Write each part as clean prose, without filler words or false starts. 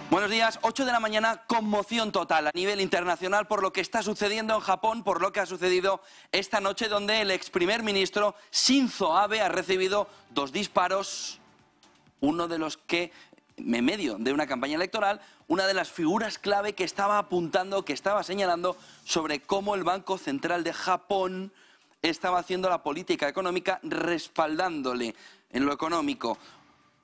Buenos días, 8 de la mañana, conmoción total a nivel internacional por lo que está sucediendo en Japón, por lo que ha sucedido esta noche, donde el ex primer ministro Shinzo Abe ha recibido 2 disparos, uno de los que, en medio de una campaña electoral, una de las figuras clave que estaba apuntando, que estaba señalando sobre cómo el Banco Central de Japón estaba haciendo la política económica, respaldándole en lo económico.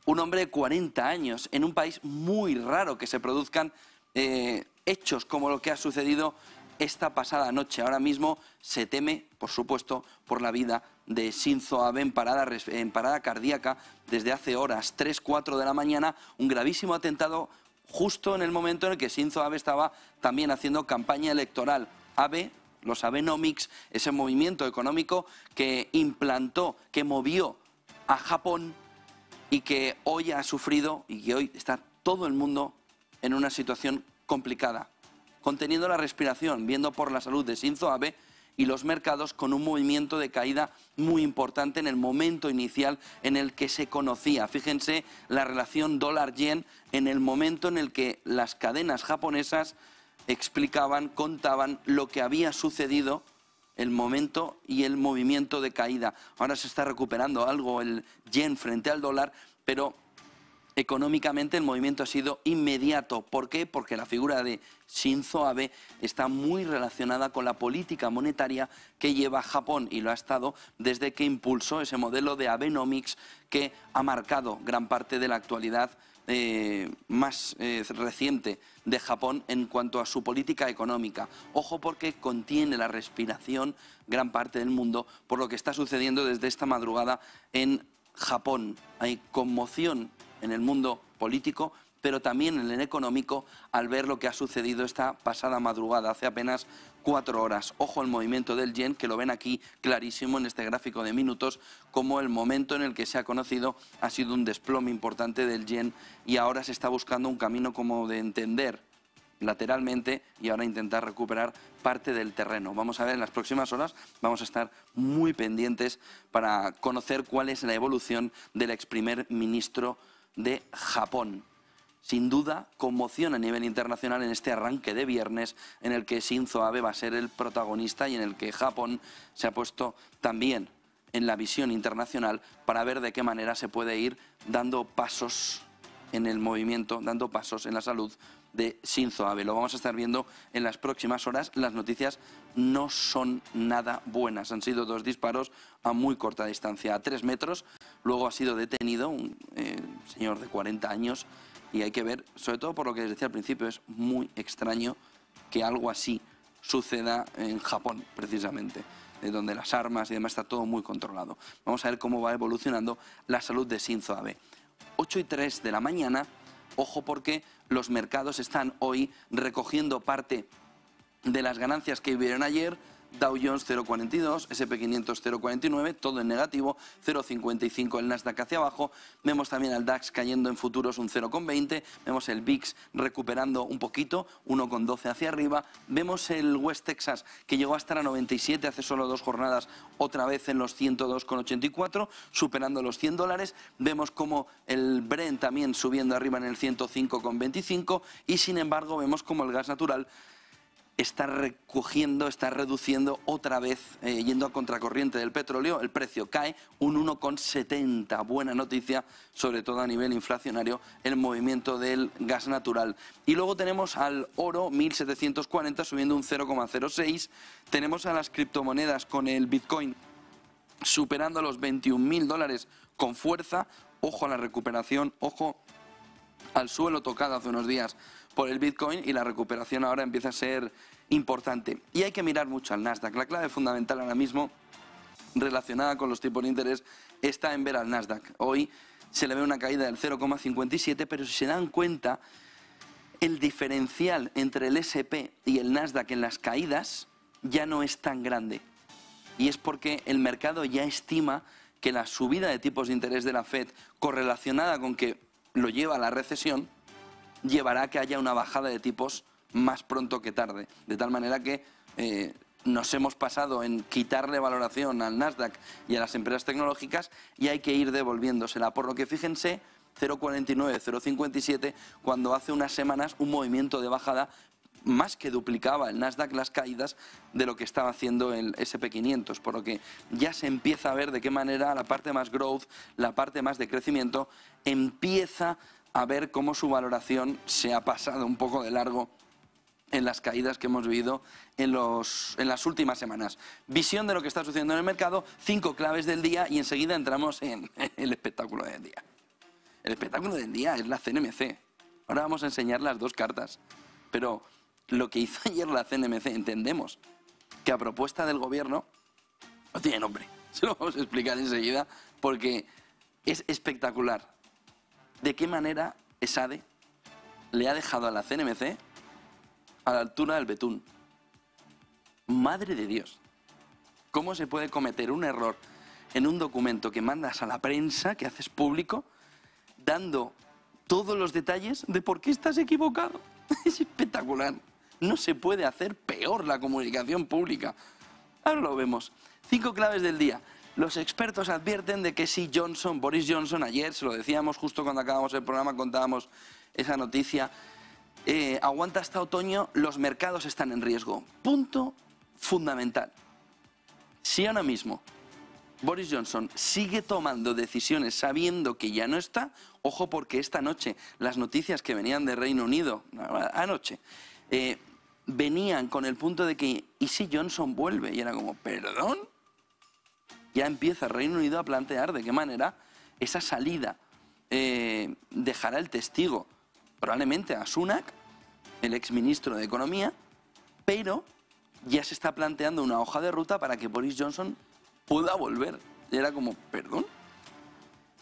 Un hombre de 40 años, en un país muy raro que se produzcan hechos como lo que ha sucedido esta pasada noche. Ahora mismo se teme, por supuesto, por la vida de Shinzo Abe en parada cardíaca desde hace horas, 3, 4 de la mañana, un gravísimo atentado justo en el momento en el que Shinzo Abe estaba también haciendo campaña electoral. Abe, los Abenomics, ese movimiento económico que implantó, que movió a Japón y que hoy ha sufrido y que hoy está todo el mundo en una situación complicada, conteniendo la respiración, viendo por la salud de Shinzo Abe y los mercados con un movimiento de caída muy importante en el momento inicial en el que se conocía. Fíjense la relación dólar-yen en el momento en el que las cadenas japonesas explicaban, contaban lo que había sucedido, el momento y el movimiento de caída. Ahora se está recuperando algo el yen frente al dólar, pero económicamente el movimiento ha sido inmediato. ¿Por qué? Porque la figura de Shinzo Abe está muy relacionada con la política monetaria que lleva Japón, y lo ha estado desde que impulsó ese modelo de Abenomics que ha marcado gran parte de la actualidad más reciente de Japón en cuanto a su política económica. Ojo, porque contiene la respiración gran parte del mundo por lo que está sucediendo desde esta madrugada en Japón. Hay conmoción en el mundo político, pero también en el económico al ver lo que ha sucedido esta pasada madrugada, hace apenas 4 horas. Ojo al movimiento del yen, que lo ven aquí clarísimo en este gráfico de minutos, como el momento en el que se ha conocido ha sido un desplome importante del yen, y ahora se está buscando un camino como de entender lateralmente y ahora intentar recuperar parte del terreno. Vamos a ver en las próximas horas, vamos a estar muy pendientes para conocer cuál es la evolución del ex primer ministro de Japón. Sin duda, conmoción a nivel internacional en este arranque de viernes en el que Shinzo Abe va a ser el protagonista y en el que Japón se ha puesto también en la visión internacional para ver de qué manera se puede ir dando pasos en el movimiento, dando pasos en la salud de Shinzo Abe. Lo vamos a estar viendo en las próximas horas. Las noticias no son nada buenas. Han sido 2 disparos a muy corta distancia, a 3 metros. Luego ha sido detenido un señor de 40 años. Y hay que ver, sobre todo por lo que les decía al principio, es muy extraño que algo así suceda en Japón, precisamente, donde las armas y demás está todo muy controlado. Vamos a ver cómo va evolucionando la salud de Shinzo Abe. 8:03 de la mañana, ojo, porque los mercados están hoy recogiendo parte de las ganancias que vieron ayer. Dow Jones 0,42, S&P 500 0,49, todo en negativo, 0,55 el Nasdaq hacia abajo. Vemos también al DAX cayendo en futuros un 0,20, vemos el VIX recuperando un poquito, 1,12 hacia arriba. Vemos el West Texas, que llegó a estar a 97 hace solo 2 jornadas, otra vez en los 102,84, superando los $100. Vemos como el Brent también subiendo arriba en el 105,25, y sin embargo vemos como el gas natural está recogiendo, está reduciendo otra vez, yendo a contracorriente del petróleo. El precio cae un 1,70. Buena noticia, sobre todo a nivel inflacionario, el movimiento del gas natural. Y luego tenemos al oro, 1.740, subiendo un 0,06. Tenemos a las criptomonedas con el Bitcoin superando los $21.000 con fuerza. Ojo a la recuperación, ojo al suelo tocado hace unos días por el Bitcoin, y la recuperación ahora empieza a ser importante. Y hay que mirar mucho al Nasdaq. La clave fundamental ahora mismo relacionada con los tipos de interés está en ver al Nasdaq. Hoy se le ve una caída del 0,57, pero si se dan cuenta, el diferencial entre el S&P y el Nasdaq en las caídas ya no es tan grande. Y es porque el mercado ya estima que la subida de tipos de interés de la Fed, correlacionada con que lo lleva a la recesión, llevará a que haya una bajada de tipos más pronto que tarde. De tal manera que nos hemos pasado en quitarle valoración al Nasdaq y a las empresas tecnológicas, y hay que ir devolviéndosela. Por lo que fíjense 0,49, 0,57, cuando hace unas semanas un movimiento de bajada más que duplicaba el Nasdaq las caídas de lo que estaba haciendo el SP500, por lo que ya se empieza a ver de qué manera la parte más growth, la parte más de crecimiento, empieza a ver cómo su valoración se ha pasado un poco de largo en las caídas que hemos vivido en las últimas semanas. Visión de lo que está sucediendo en el mercado, 5 claves del día y enseguida entramos en el espectáculo del día. El espectáculo del día es la CNMC. Ahora vamos a enseñar las dos cartas, pero lo que hizo ayer la CNMC, entendemos que a propuesta del gobierno no tiene nombre. Se lo vamos a explicar enseguida porque es espectacular. ¿De qué manera ESADE le ha dejado a la CNMC a la altura del betún? Madre de Dios. ¿Cómo se puede cometer un error en un documento que mandas a la prensa, que haces público, dando todos los detalles de por qué estás equivocado? Es espectacular. No se puede hacer peor la comunicación pública. Ahora lo vemos. 5 claves del día. Los expertos advierten de que si Boris Johnson, ayer se lo decíamos justo cuando acabamos el programa, contábamos esa noticia, aguanta hasta otoño, los mercados están en riesgo. Punto fundamental. Si ahora mismo Boris Johnson sigue tomando decisiones sabiendo que ya no está, ojo porque esta noche las noticias que venían de Reino Unido, anoche, venían con el punto de que ¿y si Johnson vuelve? Y era como, ¿perdón? Ya empieza Reino Unido a plantear de qué manera esa salida dejará el testigo probablemente a Sunak, el exministro de Economía, pero ya se está planteando una hoja de ruta para que Boris Johnson pueda volver. Y era como, ¿perdón?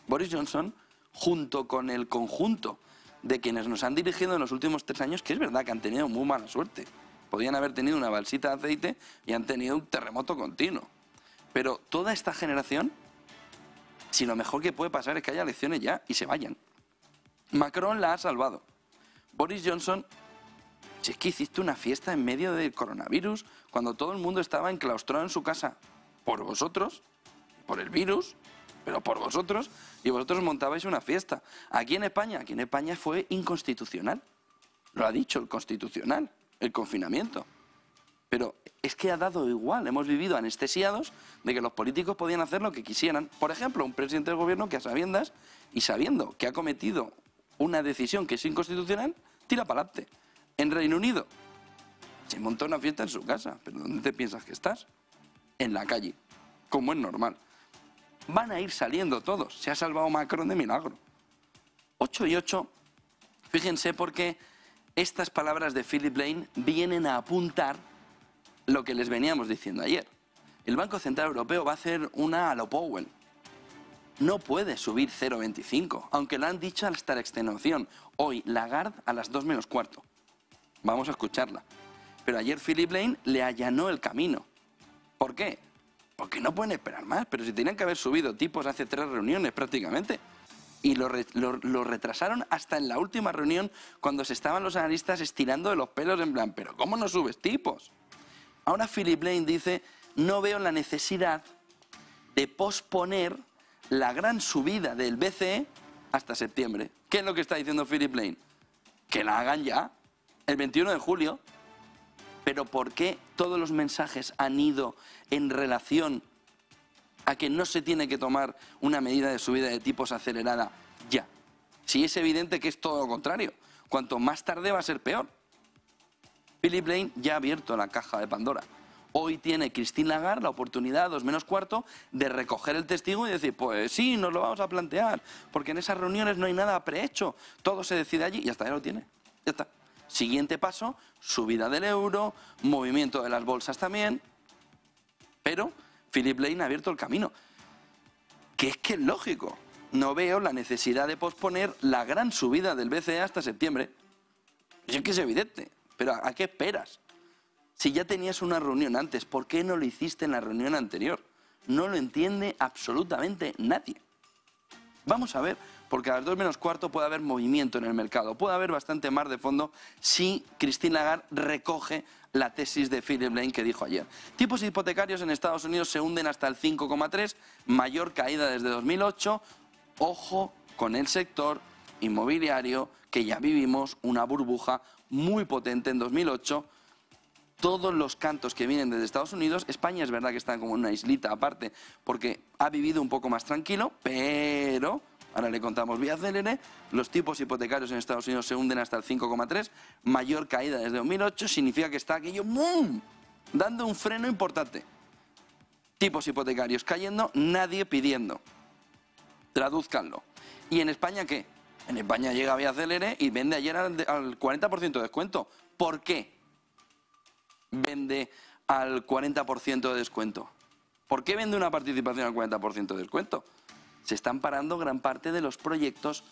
Boris Johnson, junto con el conjunto de quienes nos han dirigido en los últimos 3 años, que es verdad que han tenido muy mala suerte. Podían haber tenido una balsita de aceite y han tenido un terremoto continuo. Pero toda esta generación, si lo mejor que puede pasar es que haya elecciones ya y se vayan. Macron la ha salvado. Boris Johnson, si es que hiciste una fiesta en medio del coronavirus, cuando todo el mundo estaba enclaustrado en su casa, por vosotros, por el virus, pero por vosotros, y vosotros montabais una fiesta. Aquí en España fue inconstitucional. Lo ha dicho el Constitucional, el confinamiento. Pero es que ha dado igual, hemos vivido anestesiados de que los políticos podían hacer lo que quisieran. Por ejemplo, un presidente del gobierno que a sabiendas y sabiendo que ha cometido una decisión que es inconstitucional, tira para adelante. En Reino Unido se montó una fiesta en su casa, pero ¿dónde te piensas que estás? En la calle, como es normal. Van a ir saliendo todos. Se ha salvado Macron de milagro. 8 y 8, fíjense porque estas palabras de Philip Lane vienen a apuntar lo que les veníamos diciendo ayer. El Banco Central Europeo va a hacer una a lo Powell. No puede subir 0,25, aunque lo han dicho hasta la extenuación. Hoy, Lagarde a las 2 menos cuarto. Vamos a escucharla. Pero ayer Philip Lane le allanó el camino. ¿Por qué? Porque no pueden esperar más, pero si tenían que haber subido tipos hace 3 reuniones prácticamente. Y lo retrasaron hasta en la última reunión cuando se estaban los analistas estirando de los pelos en plan, ¿pero cómo no subes tipos? Ahora Philip Lane dice, no veo la necesidad de posponer la gran subida del BCE hasta septiembre. ¿Qué es lo que está diciendo Philip Lane? Que la hagan ya, el 21 de julio. Pero ¿por qué todos los mensajes han ido en relación a que no se tiene que tomar una medida de subida de tipos acelerada ya? Si es evidente que es todo lo contrario. Cuanto más tarde va a ser peor. Philip Lane ya ha abierto la caja de Pandora. Hoy tiene Christine Lagarde la oportunidad, 2 menos cuarto, de recoger el testigo y decir, pues sí, nos lo vamos a plantear, porque en esas reuniones no hay nada prehecho, todo se decide allí y hasta ya lo tiene. Ya está. Siguiente paso, subida del euro, movimiento de las bolsas también. Pero Philip Lane ha abierto el camino. Que es lógico. No veo la necesidad de posponer la gran subida del BCE hasta septiembre. Es que es evidente. Pero ¿a qué esperas? Si ya tenías una reunión antes, ¿por qué no lo hiciste en la reunión anterior? No lo entiende absolutamente nadie. Vamos a ver, porque a las 2 menos cuarto puede haber movimiento en el mercado, puede haber bastante más de fondo si Christine Lagarde recoge la tesis de Philip Lane que dijo ayer. Tipos hipotecarios en Estados Unidos se hunden hasta el 5,3, mayor caída desde 2008. Ojo con el sector inmobiliario, que ya vivimos una burbuja muy potente en 2008. Todos los cantos que vienen desde Estados Unidos, España es verdad que está como en una islita aparte, porque ha vivido un poco más tranquilo, pero, ahora le contamos vía célere, los tipos hipotecarios en Estados Unidos se hunden hasta el 5,3, mayor caída desde 2008, significa que está aquello ¡bum!, dando un freno importante. Tipos hipotecarios cayendo, nadie pidiendo. Tradúzcanlo. ¿Y en España qué? En España llega vía célere y vende ayer al 40% de descuento. ¿Por qué vende al 40% de descuento? ¿Por qué vende una participación al 40% de descuento? Se están parando gran parte de los proyectos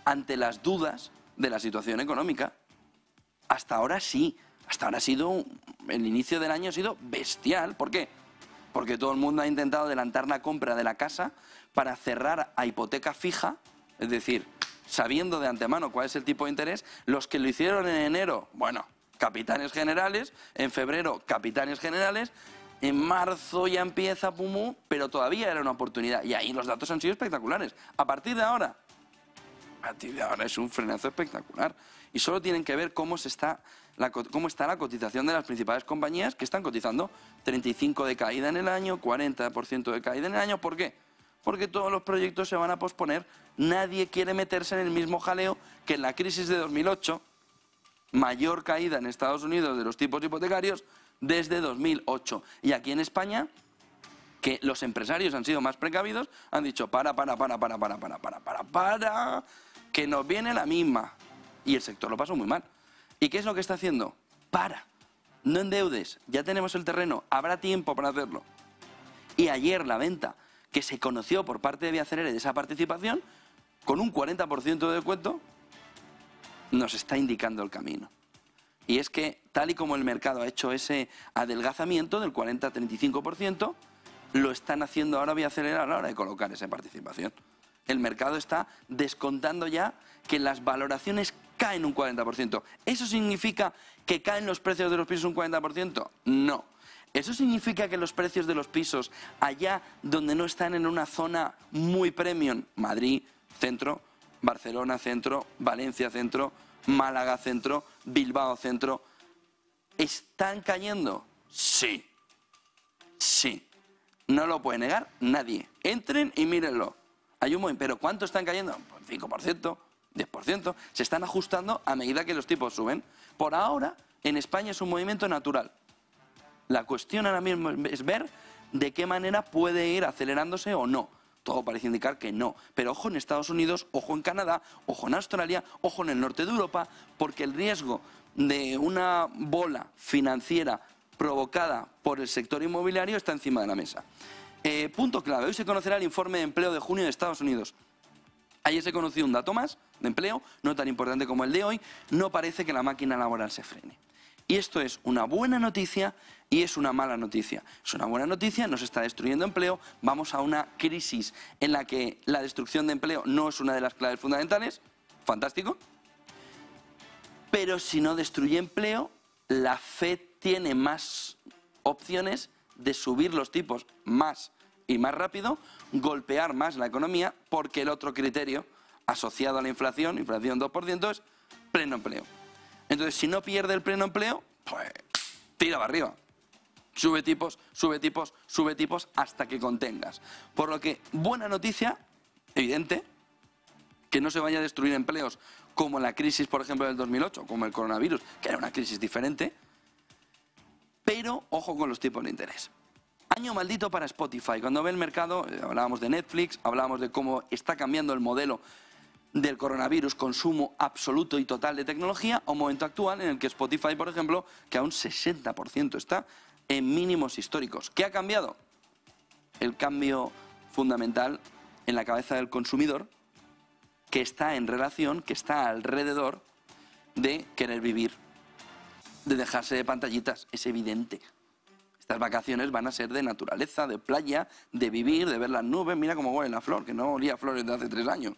ante las dudas de la situación económica. Hasta ahora sí, hasta ahora ha sido, el inicio del año ha sido bestial. ¿Por qué? Porque todo el mundo ha intentado adelantar la compra de la casa para cerrar a hipoteca fija, es decir, sabiendo de antemano cuál es el tipo de interés. Los que lo hicieron en enero, bueno, capitanes generales, en febrero capitanes generales, en marzo ya empieza Pumú, pero todavía era una oportunidad y ahí los datos han sido espectaculares. A partir de ahora es un frenazo espectacular y solo tienen que ver cómo está la cotización de las principales compañías, que están cotizando 35 de caída en el año, 40% de caída en el año. ¿Por qué? Porque todos los proyectos se van a posponer. Nadie quiere meterse en el mismo jaleo que en la crisis de 2008, mayor caída en Estados Unidos de los tipos hipotecarios desde 2008. Y aquí en España, que los empresarios han sido más precavidos, han dicho para, que nos viene la misma. Y el sector lo pasó muy mal. ¿Y qué es lo que está haciendo? No endeudes, ya tenemos el terreno, habrá tiempo para hacerlo. Y ayer la venta que se conoció por parte de Vía Célere de esa participación, con un 40% de descuento, nos está indicando el camino. Y es que, tal y como el mercado ha hecho ese adelgazamiento del 40-35%, lo están haciendo ahora Vía Célere a la hora de colocar esa participación. El mercado está descontando ya que las valoraciones caen un 40%. ¿Eso significa que caen los precios de los pisos un 40%? No. ¿Eso significa que los precios de los pisos allá donde no están en una zona muy premium, Madrid, centro, Barcelona, centro, Valencia, centro, Málaga, centro, Bilbao, centro, están cayendo? Sí. Sí. No lo puede negar nadie. Entren y mírenlo. Hay un movimiento. ¿Pero cuánto están cayendo? Pues 5%, 10%. Se están ajustando a medida que los tipos suben. Por ahora, en España es un movimiento natural. La cuestión ahora mismo es ver de qué manera puede ir acelerándose o no. Todo parece indicar que no. Pero ojo en Estados Unidos, ojo en Canadá, ojo en Australia, ojo en el norte de Europa, porque el riesgo de una bola financiera provocada por el sector inmobiliario está encima de la mesa. Punto clave. Hoy se conocerá el informe de empleo de junio de Estados Unidos. Ayer se conoció un dato más de empleo, no tan importante como el de hoy. No parece que la máquina laboral se frene. Y esto es una buena noticia y es una mala noticia. Es una buena noticia, nos está destruyendo empleo, vamos a una crisis en la que la destrucción de empleo no es una de las claves fundamentales, fantástico. Pero si no destruye empleo, la Fed tiene más opciones de subir los tipos más y más rápido, golpear más la economía, porque el otro criterio asociado a la inflación 2%, es pleno empleo. Entonces, si no pierde el pleno empleo, pues tira para arriba. Sube tipos, sube tipos, sube tipos hasta que contengas. Por lo que, buena noticia, evidente, que no se vaya a destruir empleos como la crisis, por ejemplo, del 2008, como el coronavirus, que era una crisis diferente, pero ojo con los tipos de interés. Año maldito para Spotify. Cuando ve el mercado, hablábamos de Netflix, hablábamos de cómo está cambiando el modelo del coronavirus, consumo absoluto y total de tecnología, a un momento actual en el que Spotify, por ejemplo, que a un 60% está en mínimos históricos. ¿Qué ha cambiado? El cambio fundamental en la cabeza del consumidor, que está en relación, que está alrededor de querer vivir, de dejarse de pantallitas. Es evidente. Estas vacaciones van a ser de naturaleza, de playa, de vivir, de ver las nubes. Mira cómo huele la flor, que no olía a flores de hace 3 años.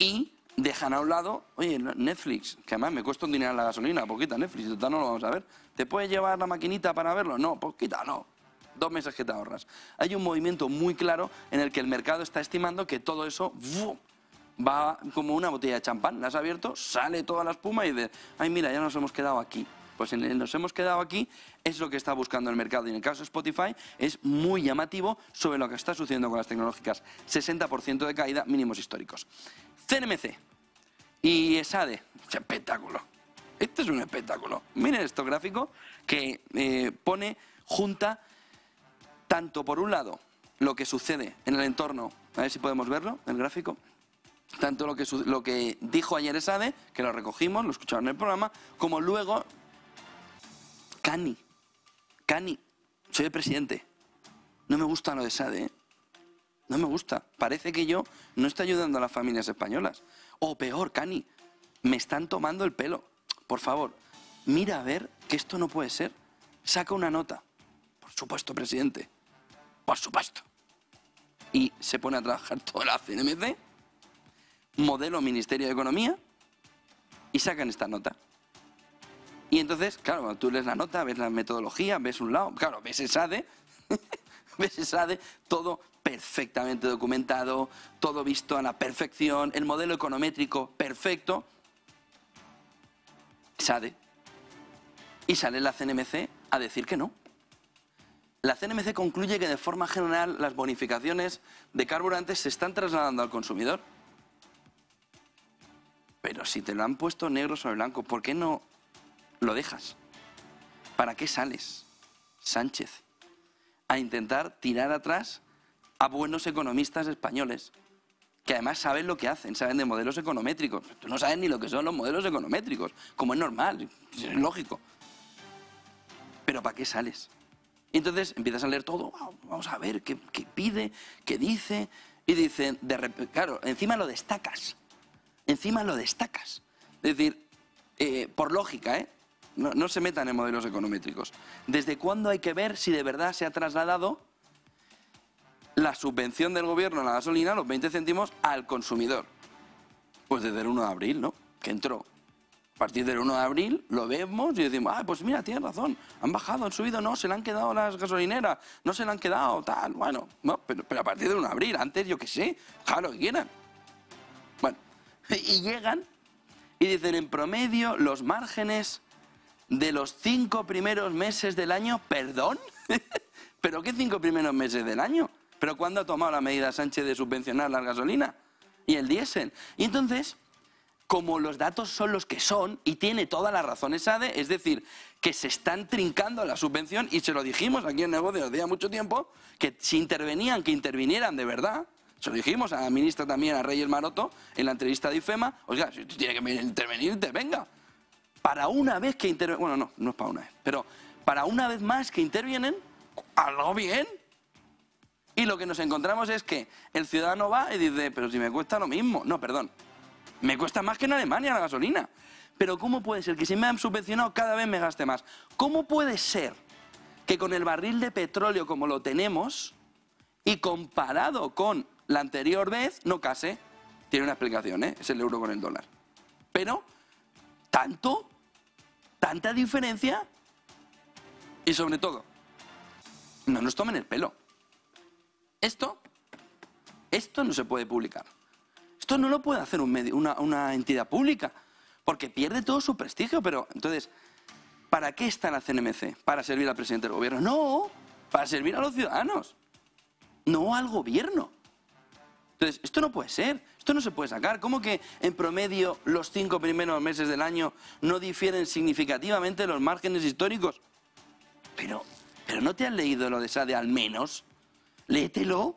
Y dejan a un lado, oye, Netflix, que además me cuesta un dinero la gasolina, pues quita Netflix, total no lo vamos a ver. ¿Te puedes llevar la maquinita para verlo? No, pues quítalo. 2 meses que te ahorras. Hay un movimiento muy claro en el que el mercado está estimando que todo eso va como una botella de champán, la has abierto, sale toda la espuma y dices, ay mira, ya nos hemos quedado aquí. Pues en el nos hemos quedado aquí es lo que está buscando el mercado. Y en el caso de Spotify es muy llamativo sobre lo que está sucediendo con las tecnológicas. 60% de caída, mínimos históricos. CNMC y ESADE, espectáculo. Este es un espectáculo. Miren esto gráfico que junta tanto por un lado lo que sucede en el entorno, a ver si podemos verlo, el gráfico, tanto lo que dijo ayer ESADE, que lo recogimos, lo escucharon en el programa, como luego Cani, soy el presidente. No me gusta lo de ESADE, ¿eh? No me gusta. Parece que yo no estoy ayudando a las familias españolas. O peor, Cani, me están tomando el pelo. Por favor, mira a ver que esto no puede ser. Saca una nota. Por supuesto, presidente. Por supuesto. Y se pone a trabajar toda la CNMC, modelo Ministerio de Economía, y sacan esta nota. Y entonces, claro, cuando tú lees la nota, ves la metodología, ves un lado, claro, ves ESADE, ves ESADE, todo perfectamente documentado, todo visto a la perfección, el modelo econométrico perfecto, ESADE. Y sale la CNMC a decir que no. La CNMC concluye que de forma general las bonificaciones de carburantes se están trasladando al consumidor. Pero si te lo han puesto negro sobre blanco, ¿por qué no lo dejas? ¿Para qué sales, Sánchez, a intentar tirar atrás a buenos economistas españoles que además saben lo que hacen, saben de modelos econométricos? Tú no sabes ni lo que son los modelos econométricos, como es normal, es lógico. ¿Pero para qué sales? Y entonces empiezas a leer todo, vamos a ver qué pide, qué dice, y dicen, claro, encima lo destacas. Es decir, por lógica, no se metan en modelos econométricos. ¿Desde cuándo hay que ver si de verdad se ha trasladado la subvención del gobierno a la gasolina, los 20 céntimos, al consumidor? Pues desde el 1 de abril, ¿no? Que entró. A partir del 1 de abril lo vemos y decimos, pues mira, tienes razón, han bajado, han subido, no, se le han quedado las gasolineras, no se le han quedado, tal, bueno, no, pero a partir del 1 de abril, antes yo qué sé, claro, que quieran. Bueno, y llegan y dicen, en promedio, los márgenes de los 5 primeros meses del año, ¿perdón? ¿Pero qué 5 primeros meses del año? ¿Pero cuándo ha tomado la medida Sánchez de subvencionar la gasolina y el diésel? Y entonces, como los datos son los que son, y tiene toda la razón ESADE, es decir, que se están trincando la subvención, y se lo dijimos aquí en Negocio desde hace mucho tiempo, que si intervenían, que intervinieran de verdad. Se lo dijimos a la ministra también, a Reyes Maroto, en la entrevista de IFEMA. Oiga, si tiene que intervenir, intervenga. Para una vez que intervienen, bueno, no es para una vez, pero para una vez más que intervienen, hazlo bien. Y lo que nos encontramos es que el ciudadano va y dice, pero si me cuesta lo mismo. No, perdón, me cuesta más que en Alemania la gasolina. Pero ¿cómo puede ser que si me han subvencionado cada vez me gaste más? ¿Cómo puede ser que con el barril de petróleo como lo tenemos y comparado con la anterior vez no case? Tiene una explicación, es el euro con el dólar. Pero, ¿tanta diferencia? Y sobre todo, no nos tomen el pelo. Esto no se puede publicar. Esto no lo puede hacer una entidad pública, porque pierde todo su prestigio. Pero, entonces, ¿para qué está la CNMC? ¿Para servir al presidente del gobierno? No, para servir a los ciudadanos, no al gobierno. Entonces, esto no puede ser, esto no se puede sacar. ¿Cómo que en promedio los 5 primeros meses del año no difieren significativamente los márgenes históricos? Pero ¿no te has leído lo de ESADE al menos? Léetelo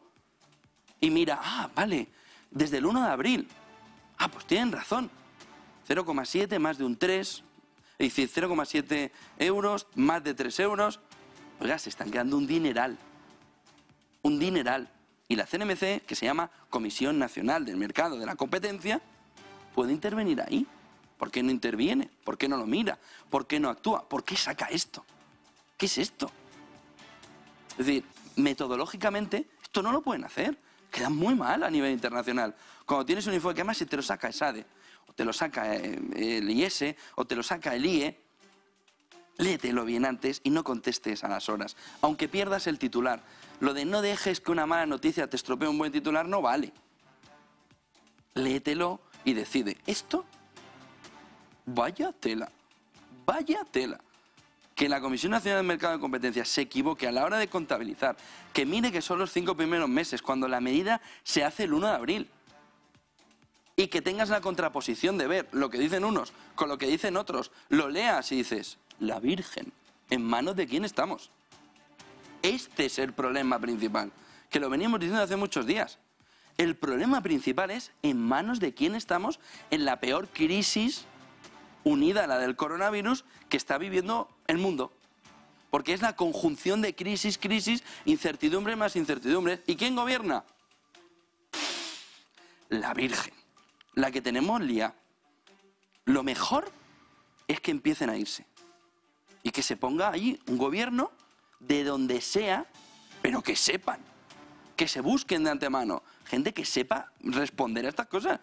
y mira, vale, desde el 1 de abril. Pues tienen razón. 0,7 más de un 3, es decir, 0,7 euros, más de 3 euros. Oiga, se están quedando un dineral. Un dineral. Y la CNMC, que se llama Comisión Nacional del Mercado de la Competencia, puede intervenir ahí. ¿Por qué no interviene? ¿Por qué no lo mira? ¿Por qué no actúa? ¿Por qué saca esto? ¿Qué es esto? Es decir, metodológicamente, esto no lo pueden hacer. Queda muy mal a nivel internacional. Cuando tienes un informe que además si te lo saca ESADE, o te lo saca el IS, o te lo saca el IE, léetelo bien antes y no contestes a las horas. Aunque pierdas el titular. Lo de no dejes que una mala noticia te estropee un buen titular no vale. léetelo y decide. Esto, vaya tela, vaya tela. Que la Comisión Nacional del Mercado de Competencia se equivoque a la hora de contabilizar, que mire que son los 5 primeros meses, cuando la medida se hace el 1 de abril. Y que tengas la contraposición de ver lo que dicen unos con lo que dicen otros, lo leas y dices, la Virgen, ¿en manos de quién estamos? Este es el problema principal, que lo venimos diciendo hace muchos días. El problema principal es en manos de quién estamos en la peor crisis unida a la del coronavirus que está viviendo el mundo. Porque es la conjunción de crisis, incertidumbre más incertidumbre. ¿Y quién gobierna? La Virgen, la que tenemos liada. Lo mejor es que empiecen a irse y que se ponga allí un gobierno de donde sea, pero que sepan, que se busquen de antemano gente que sepa responder a estas cosas.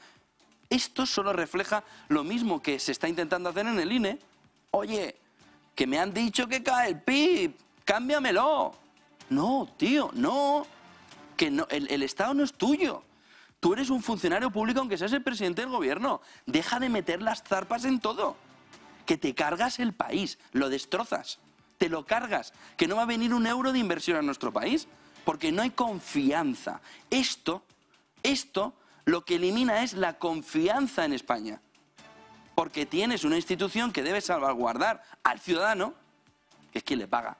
Esto solo refleja lo mismo que se está intentando hacer en el INE. Oye, que me han dicho que cae el PIB, cámbiamelo. No, tío, no, que no, el Estado no es tuyo. Tú eres un funcionario público aunque seas el presidente del gobierno. Deja de meter las zarpas en todo. Que te cargas el país, lo destrozas, te lo cargas. Que no va a venir un euro de inversión a nuestro país porque no hay confianza. Esto lo que elimina es la confianza en España. Porque tienes una institución que debe salvaguardar al ciudadano, que es quien le paga.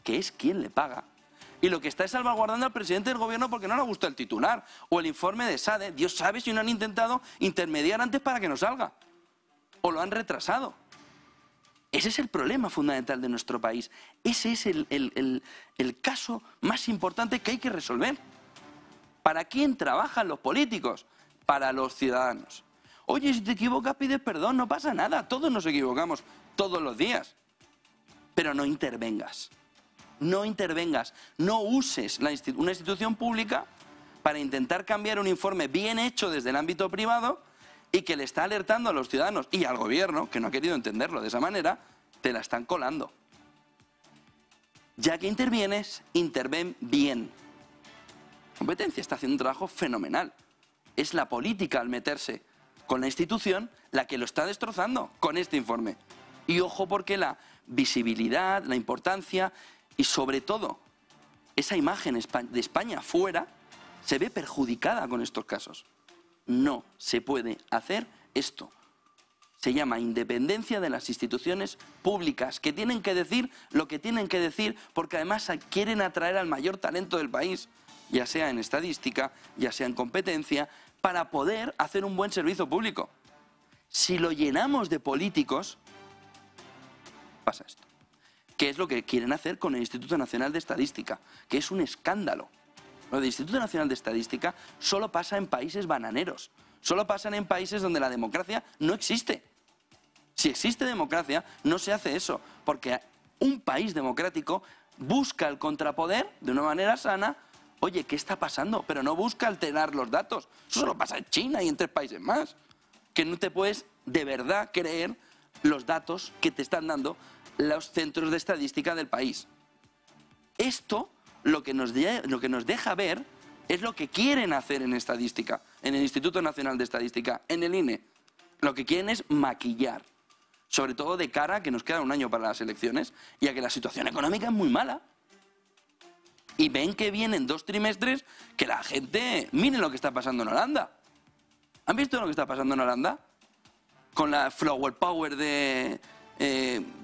Que es quien le paga. Y lo que está es salvaguardando al presidente del gobierno porque no le gusta el titular. O el informe de SADE. Dios sabe si no han intentado intermediar antes para que no salga. O lo han retrasado. Ese es el problema fundamental de nuestro país. Ese es el caso más importante que hay que resolver. ¿Para quién trabajan los políticos? Para los ciudadanos. Oye, si te equivocas pides perdón, no pasa nada. Todos nos equivocamos todos los días. Pero no intervengas. No intervengas. No uses una institución pública para intentar cambiar un informe bien hecho desde el ámbito privado y que le está alertando a los ciudadanos y al gobierno, que no ha querido entenderlo de esa manera, te la están colando. Ya que intervienes, interven bien. Competencia está haciendo un trabajo fenomenal. Es la política al meterse con la institución la que lo está destrozando con este informe. Y ojo porque la visibilidad, la importancia y sobre todo esa imagen de España fuera se ve perjudicada con estos casos. No se puede hacer esto. Se llama independencia de las instituciones públicas, que tienen que decir lo que tienen que decir, porque además quieren atraer al mayor talento del país, ya sea en estadística, ya sea en competencia, para poder hacer un buen servicio público. Si lo llenamos de políticos, pasa esto. ¿Qué es lo que quieren hacer con el Instituto Nacional de Estadística? Que es un escándalo. Lo del Instituto Nacional de Estadística solo pasa en países bananeros. Solo pasan en países donde la democracia no existe. Si existe democracia, no se hace eso. Porque un país democrático busca el contrapoder de una manera sana. Oye, ¿qué está pasando? Pero no busca alterar los datos. Eso solo pasa en China y en 3 países más. Que no te puedes de verdad creer los datos que te están dando los centros de estadística del país. Esto lo que nos deja ver es lo que quieren hacer en estadística, en el Instituto Nacional de Estadística, en el INE. Lo que quieren es maquillar, sobre todo de cara a que nos queda un año para las elecciones y a que la situación económica es muy mala. Y ven que vienen 2 trimestres que la gente... Miren lo que está pasando en Holanda. ¿Han visto lo que está pasando en Holanda? Con la flower power de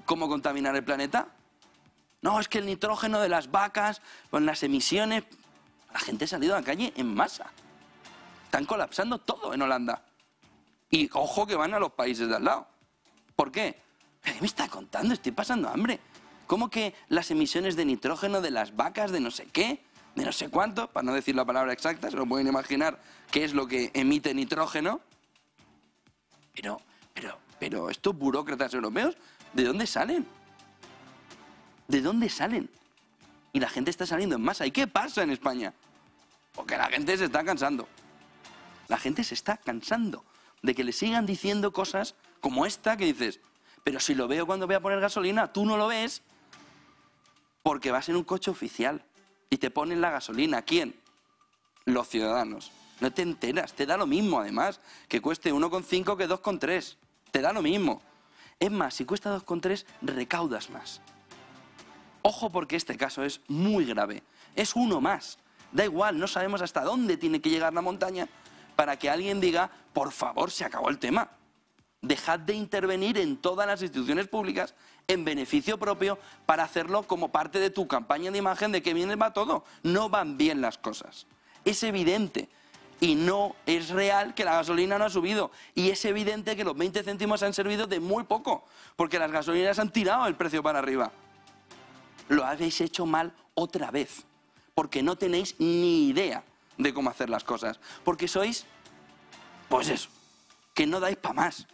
cómo contaminar el planeta. No, es que el nitrógeno de las vacas, con las emisiones... La gente ha salido a la calle en masa. Están colapsando todo en Holanda. Y ojo que van a los países de al lado. ¿Por qué? ¿Qué me está contando? Estoy pasando hambre. ¿Cómo que las emisiones de nitrógeno de las vacas, de no sé qué, de no sé cuánto? Para no decir la palabra exacta, se lo pueden imaginar qué es lo que emite nitrógeno. Pero estos burócratas europeos, ¿de dónde salen? ¿De dónde salen? Y la gente está saliendo en masa. ¿Y qué pasa en España? Porque la gente se está cansando. La gente se está cansando de que le sigan diciendo cosas como esta que dices, pero si lo veo cuando voy a poner gasolina, tú no lo ves porque vas en un coche oficial y te ponen la gasolina. ¿Quién? Los ciudadanos. No te enteras, te da lo mismo además que cueste 1,5 que 2,3. Te da lo mismo. Es más, si cuesta 2,3, recaudas más. Ojo porque este caso es muy grave. Es uno más. Da igual, no sabemos hasta dónde tiene que llegar la montaña para que alguien diga, por favor, se acabó el tema. Dejad de intervenir en todas las instituciones públicas en beneficio propio para hacerlo como parte de tu campaña de imagen de que bien va todo. No van bien las cosas. Es evidente. Y no es real que la gasolina no ha subido. Y es evidente que los 20 céntimos han servido de muy poco, porque las gasolineras han tirado el precio para arriba. Lo habéis hecho mal otra vez, porque no tenéis ni idea de cómo hacer las cosas. Porque sois, pues eso, que no dais para más.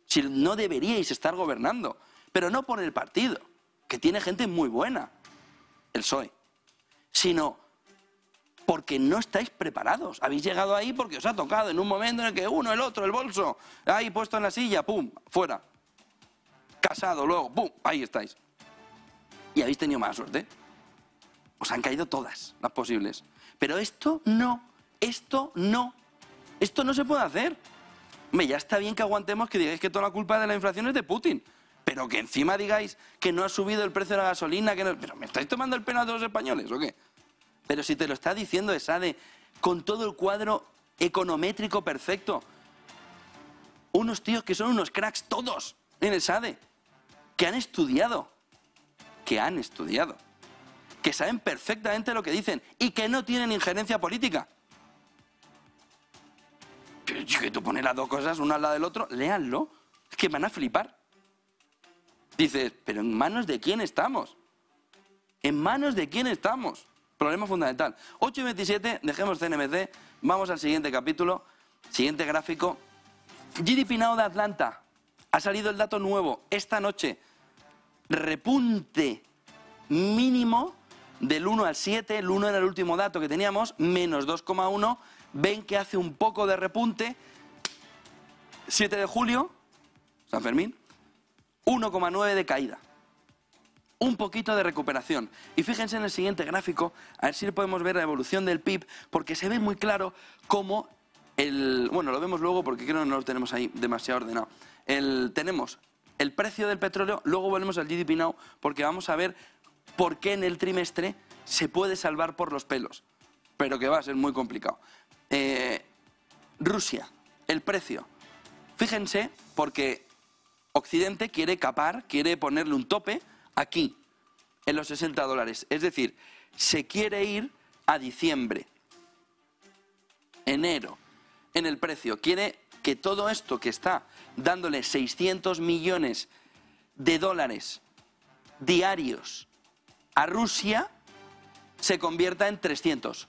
Si no deberíais estar gobernando, pero no por el partido, que tiene gente muy buena, el PSOE, sino porque no estáis preparados. Habéis llegado ahí porque os ha tocado en un momento en el que uno, el otro, el bolso, ahí puesto en la silla, pum, fuera. Casado luego, pum, ahí estáis. Y habéis tenido mala suerte. Os han caído todas las posibles. Pero esto no se puede hacer. Hombre, ya está bien que aguantemos que digáis que toda la culpa de la inflación es de Putin. Pero que encima digáis que no ha subido el precio de la gasolina, que no... ¿Pero me estáis tomando el pelo a todos los españoles o qué? Pero si te lo está diciendo ESADE, con todo el cuadro econométrico perfecto. Unos tíos que son unos cracks todos en ESADE, que han estudiado, que saben perfectamente lo que dicen y que no tienen injerencia política. Que tú pones las dos cosas una al lado del otro, léanlo, es que van a flipar. Dices, pero ¿en manos de quién estamos? ¿En manos de quién estamos? Problema fundamental. 8:27, dejemos CNMC, vamos al siguiente capítulo, siguiente gráfico. GDP Now de Atlanta. Ha salido el dato nuevo esta noche. Repunte mínimo del 1 al 7. El 1 era el último dato que teníamos, menos 2,1. Ven que hace un poco de repunte. 7 de julio, San Fermín, 1,9 de caída. Un poquito de recuperación. Y fíjense en el siguiente gráfico, a ver si podemos ver la evolución del PIB, porque se ve muy claro cómo bueno, lo vemos luego porque creo que no lo tenemos ahí demasiado ordenado. Tenemos el precio del petróleo, luego volvemos al GDP Now, porque vamos a ver por qué en el trimestre se puede salvar por los pelos, pero que va a ser muy complicado. Rusia, el precio. Fíjense, porque Occidente quiere capar, quiere ponerle un tope aquí, en los $60. Es decir, se quiere ir a diciembre, enero, en el precio. Quiere que todo esto que está dándole 600 millones de dólares diarios a Rusia se convierta en 300,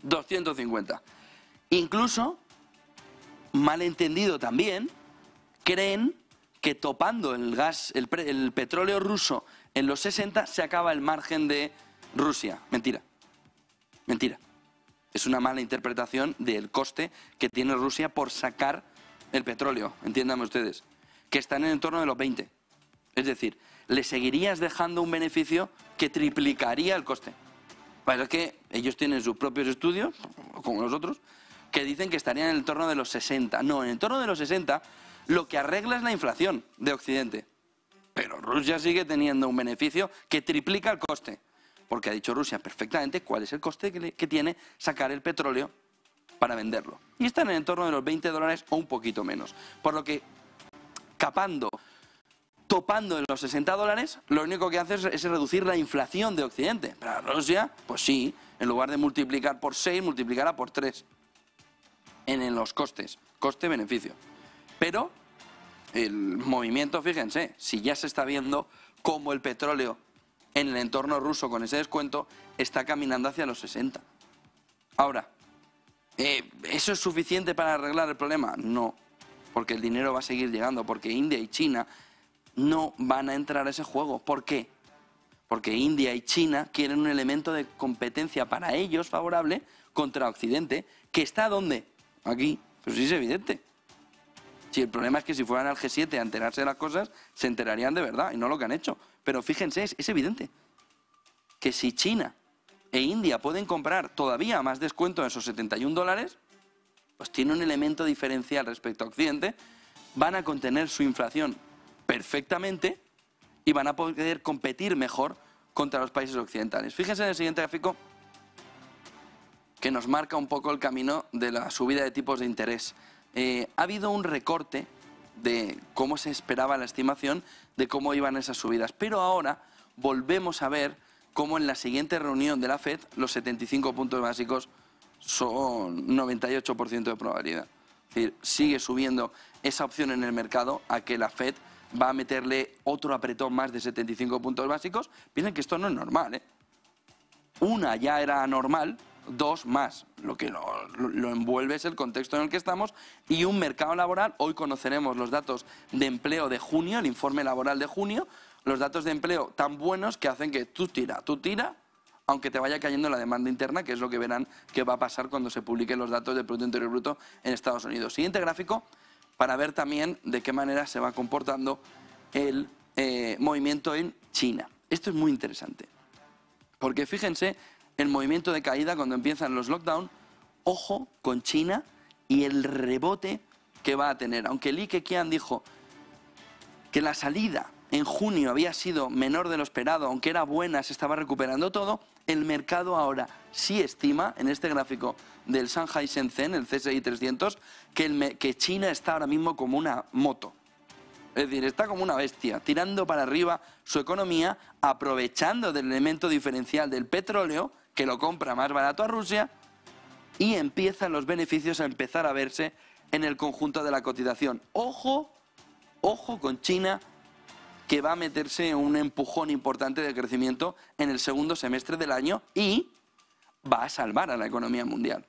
250. Incluso, malentendido también, creen que topando el gas, el petróleo ruso en los 60 se acaba el margen de Rusia. Mentira. Mentira. Es una mala interpretación del coste que tiene Rusia por sacar el petróleo, entiéndanme ustedes, que están en el entorno de los 20. Es decir, le seguirías dejando un beneficio que triplicaría el coste. Pero es que ellos tienen sus propios estudios, como nosotros, que dicen que estarían en el entorno de los 60. No, en el entorno de los 60 lo que arregla es la inflación de Occidente. Pero Rusia sigue teniendo un beneficio que triplica el coste. Porque ha dicho Rusia perfectamente cuál es el coste que tiene sacar el petróleo para venderlo. Y están en el entorno de los $20 o un poquito menos. Por lo que, topando en los $60, lo único que hace es reducir la inflación de Occidente. Para Rusia, pues sí, en lugar de multiplicar por 6, multiplicará por 3 en los costes, coste-beneficio. Pero el movimiento, fíjense, si ya se está viendo cómo el petróleo en el entorno ruso con ese descuento está caminando hacia los 60. Ahora, ¿eso es suficiente para arreglar el problema? No, porque el dinero va a seguir llegando, porque India y China no van a entrar a ese juego. ¿Por qué? Porque India y China quieren un elemento de competencia para ellos favorable contra Occidente, que está ¿dónde? Aquí, pues sí es evidente. Si el problema es que si fueran al G7 a enterarse de las cosas, se enterarían de verdad y no lo que han hecho. Pero fíjense, es evidente que si China e India pueden comprar todavía más descuento en esos 71 dólares, pues tiene un elemento diferencial respecto a Occidente, van a contener su inflación perfectamente y van a poder competir mejor contra los países occidentales. Fíjense en el siguiente gráfico, que nos marca un poco el camino de la subida de tipos de interés. Ha habido un recorte de cómo se esperaba la estimación de cómo iban esas subidas, pero ahora volvemos a ver cómo en la siguiente reunión de la FED los 75 puntos básicos son 98% de probabilidad. Es decir, sigue subiendo esa opción en el mercado a que la FED va a meterle otro apretón más de 75 puntos básicos. Piensen que esto no es normal, ¿eh? Una ya era anormal, dos más. Lo que lo envuelve es el contexto en el que estamos y un mercado laboral. Hoy conoceremos los datos de empleo de junio, el informe laboral de junio, los datos de empleo tan buenos que hacen que tú tira, aunque te vaya cayendo la demanda interna, que es lo que verán que va a pasar cuando se publiquen los datos del Producto Interior Bruto en Estados Unidos. Siguiente gráfico, para ver también de qué manera se va comportando el movimiento en China. Esto es muy interesante, porque fíjense el movimiento de caída cuando empiezan los lockdowns. Ojo con China y el rebote que va a tener. Aunque Li Keqiang dijo que la salida en junio había sido menor de lo esperado, aunque era buena, se estaba recuperando todo, el mercado ahora sí estima, en este gráfico del Shanghai Shenzhen, el CSI 300, que China está ahora mismo como una moto. Es decir, está como una bestia, tirando para arriba su economía, aprovechando del elemento diferencial del petróleo, que lo compra más barato a Rusia, y empiezan los beneficios a empezar a verse en el conjunto de la cotización. Ojo, ojo con China, que va a meterse un empujón importante de crecimiento en el segundo semestre del año y va a salvar a la economía mundial.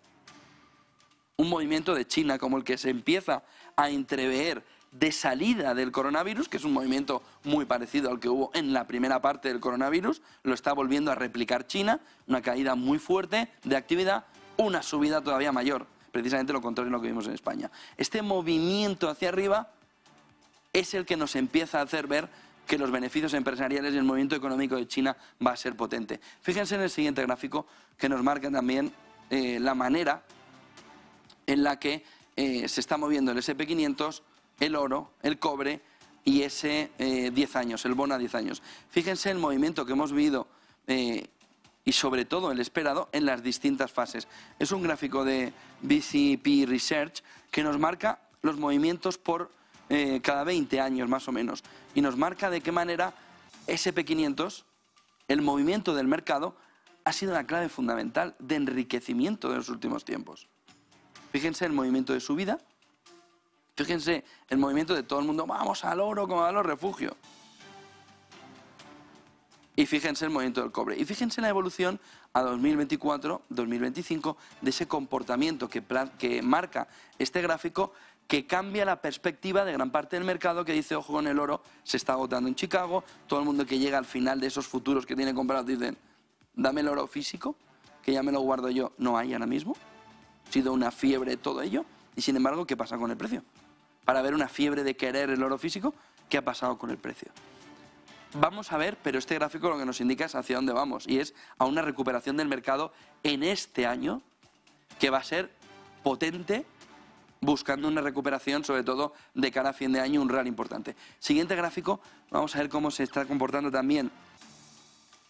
Un movimiento de China como el que se empieza a entrever de salida del coronavirus, que es un movimiento muy parecido al que hubo en la primera parte del coronavirus, lo está volviendo a replicar China, una caída muy fuerte de actividad, una subida todavía mayor, precisamente lo contrario de lo que vimos en España. Este movimiento hacia arriba es el que nos empieza a hacer ver que los beneficios empresariales y el movimiento económico de China va a ser potente. Fíjense en el siguiente gráfico, que nos marca también la manera en la que se está moviendo el SP500, el oro, el cobre y ese 10 años, el bono a 10 años. Fíjense el movimiento que hemos vivido y sobre todo el esperado en las distintas fases. Es un gráfico de BCP Research que nos marca los movimientos por cada 20 años más o menos, y nos marca de qué manera SP500, el movimiento del mercado, ha sido una clave fundamental de enriquecimiento de los últimos tiempos. Fíjense el movimiento de subida, fíjense el movimiento de todo el mundo, vamos al oro como valor refugio. Y fíjense el movimiento del cobre. Y fíjense la evolución a 2024, 2025, de ese comportamiento que marca este gráfico, que cambia la perspectiva de gran parte del mercado, que dice, ojo con el oro, se está agotando en Chicago. Todo el mundo que llega al final de esos futuros que tiene comprados dicen, dame el oro físico, que ya me lo guardo yo. No hay ahora mismo. Ha sido una fiebre todo ello. Y sin embargo, ¿qué pasa con el precio? Para ver una fiebre de querer el oro físico, ¿qué ha pasado con el precio? Vamos a ver, pero este gráfico lo que nos indica es hacia dónde vamos, y es a una recuperación del mercado en este año que va a ser potente, buscando una recuperación sobre todo de cara a fin de año, un rally importante. Siguiente gráfico, vamos a ver cómo se está comportando también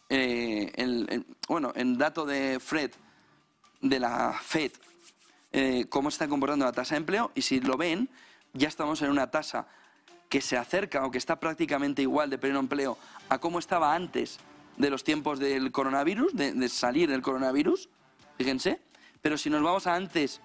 el dato de FED, de la FED, cómo se está comportando la tasa de empleo, y si lo ven, ya estamos en una tasa que se acerca o que está prácticamente igual de pleno empleo a cómo estaba antes de los tiempos del coronavirus, de salir del coronavirus, fíjense. Pero si nos vamos a antes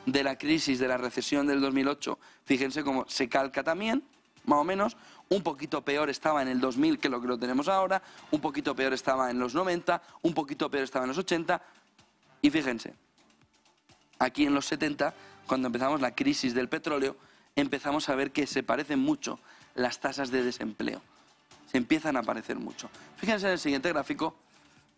de la crisis, de la recesión del 2008, fíjense cómo se calca también, más o menos. Un poquito peor estaba en el 2000 que lo tenemos ahora, un poquito peor estaba en los 90, un poquito peor estaba en los 80, y fíjense, aquí en los 70, cuando empezamos la crisis del petróleo, empezamos a ver que se parecen mucho las tasas de desempleo. Se empiezan a parecer mucho. Fíjense en el siguiente gráfico,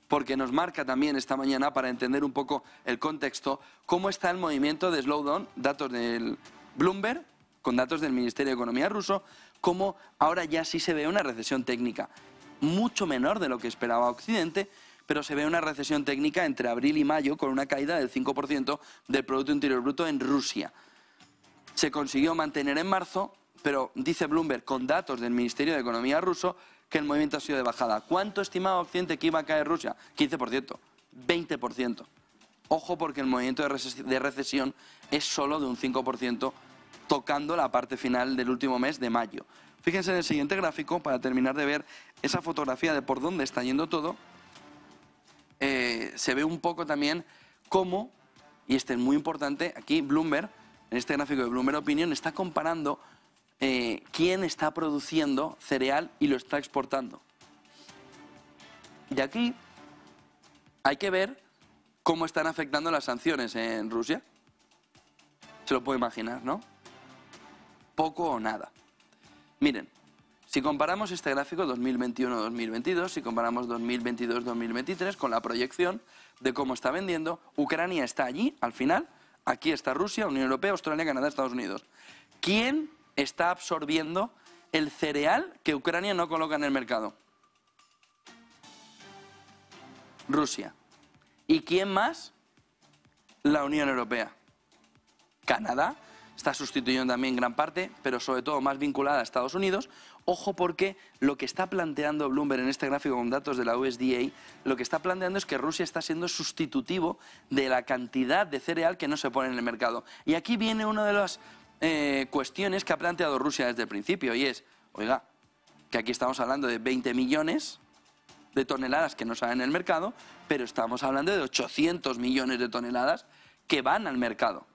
porque nos marca también esta mañana, para entender un poco el contexto, cómo está el movimiento de slowdown, datos del Bloomberg, con datos del Ministerio de Economía ruso, cómo ahora ya sí se ve una recesión técnica, mucho menor de lo que esperaba Occidente, pero se ve una recesión técnica entre abril y mayo con una caída del 5% del Producto Interior Bruto en Rusia. Se consiguió mantener en marzo, pero dice Bloomberg, con datos del Ministerio de Economía ruso, que el movimiento ha sido de bajada. ¿Cuánto estimaba Occidente que iba a caer Rusia? 15%, 20%. Ojo, porque el movimiento de recesión es solo de un 5%, tocando la parte final del último mes de mayo. Fíjense en el siguiente gráfico, para terminar de ver esa fotografía de por dónde está yendo todo. Se ve un poco también cómo, y este es muy importante, aquí Bloomberg, en este gráfico de Bloomberg Opinion, está comparando quién está produciendo cereal y lo está exportando. Y aquí hay que ver cómo están afectando las sanciones en Rusia. Se lo puede imaginar, ¿no? Poco o nada. Miren, si comparamos este gráfico 2021-2022, si comparamos 2022-2023 con la proyección de cómo está vendiendo, Ucrania está allí, al final, aquí está Rusia, Unión Europea, Australia, Canadá, Estados Unidos. ¿Quién está absorbiendo el cereal que Ucrania no coloca en el mercado? Rusia. ¿Y quién más? La Unión Europea. Canadá está sustituyendo también gran parte, pero sobre todo más vinculada a Estados Unidos. Ojo, porque lo que está planteando Bloomberg en este gráfico con datos de la USDA, lo que está planteando es que Rusia está siendo sustitutivo de la cantidad de cereal que no se pone en el mercado. Y aquí viene una de las cuestiones que ha planteado Rusia desde el principio, y es, oiga, que aquí estamos hablando de 20 millones de toneladas que no salen en el mercado, pero estamos hablando de 800 millones de toneladas que van al mercado.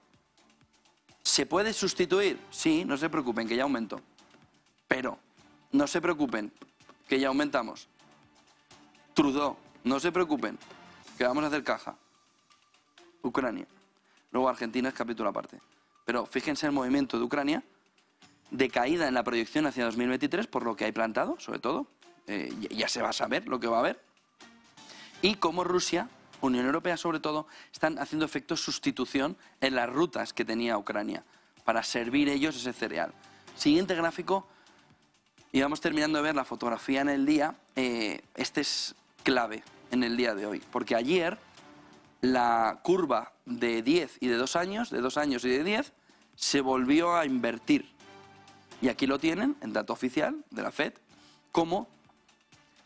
¿Se puede sustituir? Sí, no se preocupen, que ya aumentó. Pero no se preocupen, que ya aumentamos. Trudeau, no se preocupen, que vamos a hacer caja. Ucrania. Luego Argentina es capítulo aparte. Pero fíjense el movimiento de Ucrania, de caída en la proyección hacia 2023, por lo que hay plantado, sobre todo. Ya se va a saber lo que va a haber. Y cómo Rusia, Unión Europea sobre todo, están haciendo efecto sustitución en las rutas que tenía Ucrania para servir ellos ese cereal. Siguiente gráfico, y vamos terminando de ver la fotografía en el día. Este es clave en el día de hoy, porque ayer la curva de 10 y de 2 años, de 2 años y de 10, se volvió a invertir. Y aquí lo tienen, en dato oficial de la FED, como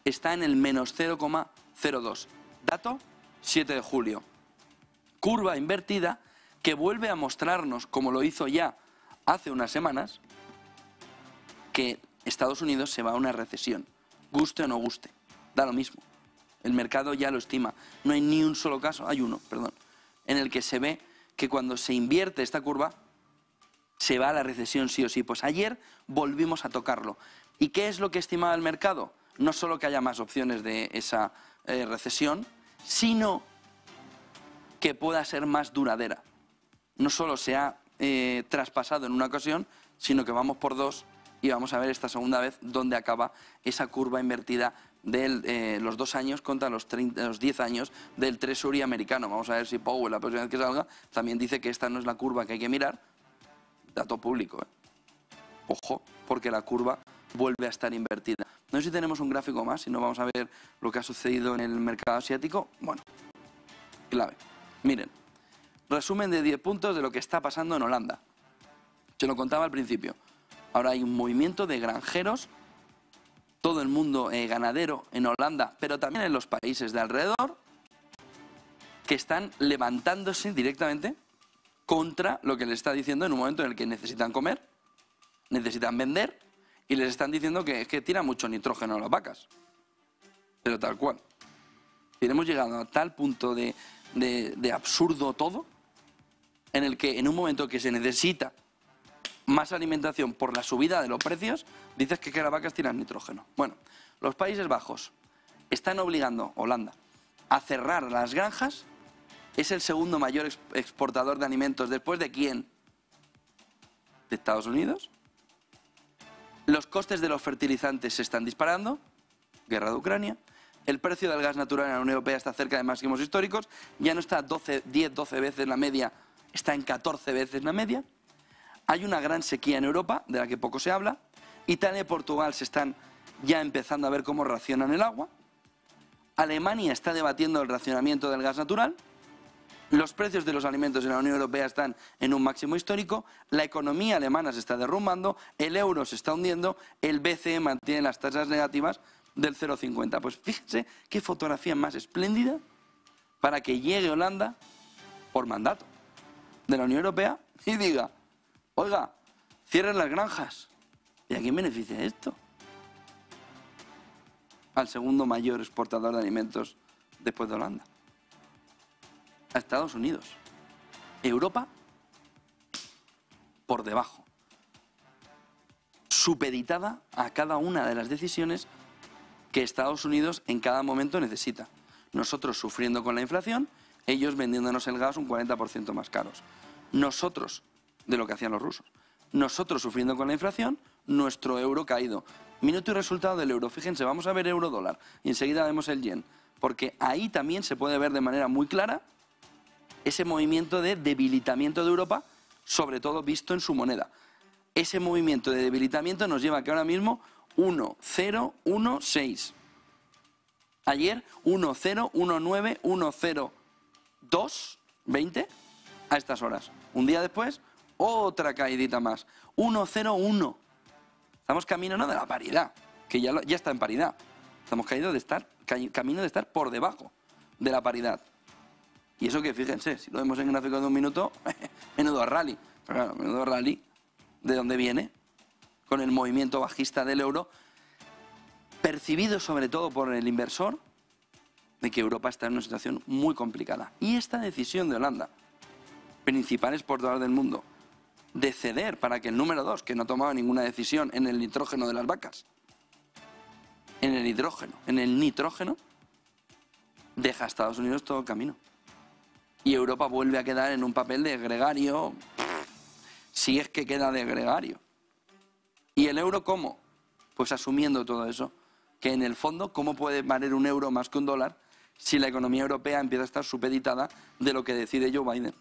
está en el menos 0,02. Dato 7 de julio. Curva invertida que vuelve a mostrarnos, como lo hizo ya hace unas semanas, que Estados Unidos se va a una recesión. Guste o no guste, da lo mismo. El mercado ya lo estima. No hay ni un solo caso, hay uno, perdón, en el que se ve que cuando se invierte esta curva, se va a la recesión sí o sí. Pues ayer volvimos a tocarlo. ¿Y qué es lo que estimaba el mercado? No solo que haya más opciones de esa recesión, sino que pueda ser más duradera. No solo se ha traspasado en una ocasión, sino que vamos por dos y vamos a ver esta segunda vez dónde acaba esa curva invertida de los 2 años contra los 10 años del Treasury americano. Vamos a ver si Powell, la próxima vez que salga, también dice que esta no es la curva que hay que mirar. Dato público, ¿eh? Ojo, porque la curva vuelve a estar invertida. No sé si tenemos un gráfico más, si no vamos a ver lo que ha sucedido en el mercado asiático. Bueno, clave. Miren, resumen de 10 puntos de lo que está pasando en Holanda. Se lo contaba al principio. Ahora hay un movimiento de granjeros, todo el mundo ganadero en Holanda, pero también en los países de alrededor, que están levantándose directamente contra lo que les está diciendo en un momento en el que necesitan comer, necesitan vender, y les están diciendo que tira mucho nitrógeno a las vacas. Pero tal cual. Y hemos llegado a tal punto de absurdo todo, en el que en un momento que se necesita más alimentación por la subida de los precios, dices que las vacas tiran nitrógeno. Bueno, los Países Bajos están obligando, Holanda, a cerrar las granjas. Es el segundo mayor exportador de alimentos. ¿Después de quién? ¿De Estados Unidos? Los costes de los fertilizantes se están disparando. Guerra de Ucrania. El precio del gas natural en la Unión Europea está cerca de máximos históricos. Ya no está 10-12 veces la media, está en 14 veces la media. Hay una gran sequía en Europa, de la que poco se habla. Italia y Portugal se están ya empezando a ver cómo racionan el agua. Alemania está debatiendo el racionamiento del gas natural. Los precios de los alimentos en la Unión Europea están en un máximo histórico, la economía alemana se está derrumbando, el euro se está hundiendo, el BCE mantiene las tasas negativas del 0,50. Pues fíjense qué fotografía más espléndida para que llegue Holanda por mandato de la Unión Europea y diga, oiga, cierren las granjas. ¿Y a quién beneficia esto? Al segundo mayor exportador de alimentos después de Holanda. A Estados Unidos. Europa por debajo. Supeditada a cada una de las decisiones que Estados Unidos en cada momento necesita. Nosotros sufriendo con la inflación, ellos vendiéndonos el gas un 40% más caros. Nosotros, de lo que hacían los rusos. Nosotros sufriendo con la inflación, nuestro euro caído. Minuto y resultado del euro. Fíjense, vamos a ver euro-dólar y enseguida vemos el yen. Porque ahí también se puede ver de manera muy clara ese movimiento de debilitamiento de Europa, sobre todo visto en su moneda. Ese movimiento de debilitamiento nos lleva a que ahora mismo 1,016. Ayer 1,019, 1,0220 a estas horas. Un día después, otra caidita más. 1,01. Estamos camino no de la paridad, que ya está en paridad. Estamos camino de estar por debajo de la paridad. Y eso que, fíjense, si lo vemos en gráfico de un minuto, menudo rally. Pero claro, menudo rally, ¿de dónde viene? Con el movimiento bajista del euro, percibido sobre todo por el inversor, de que Europa está en una situación muy complicada. Y esta decisión de Holanda, principal exportador del mundo, de ceder para que el número 2, que no tomaba ninguna decisión en el nitrógeno de las vacas, en el nitrógeno, deja a Estados Unidos todo el camino. Y Europa vuelve a quedar en un papel de gregario, si es que queda de gregario. ¿Y el euro cómo? Pues asumiendo todo eso, que en el fondo, ¿cómo puede valer un euro más que un dólar si la economía europea empieza a estar supeditada de lo que decide Joe Biden?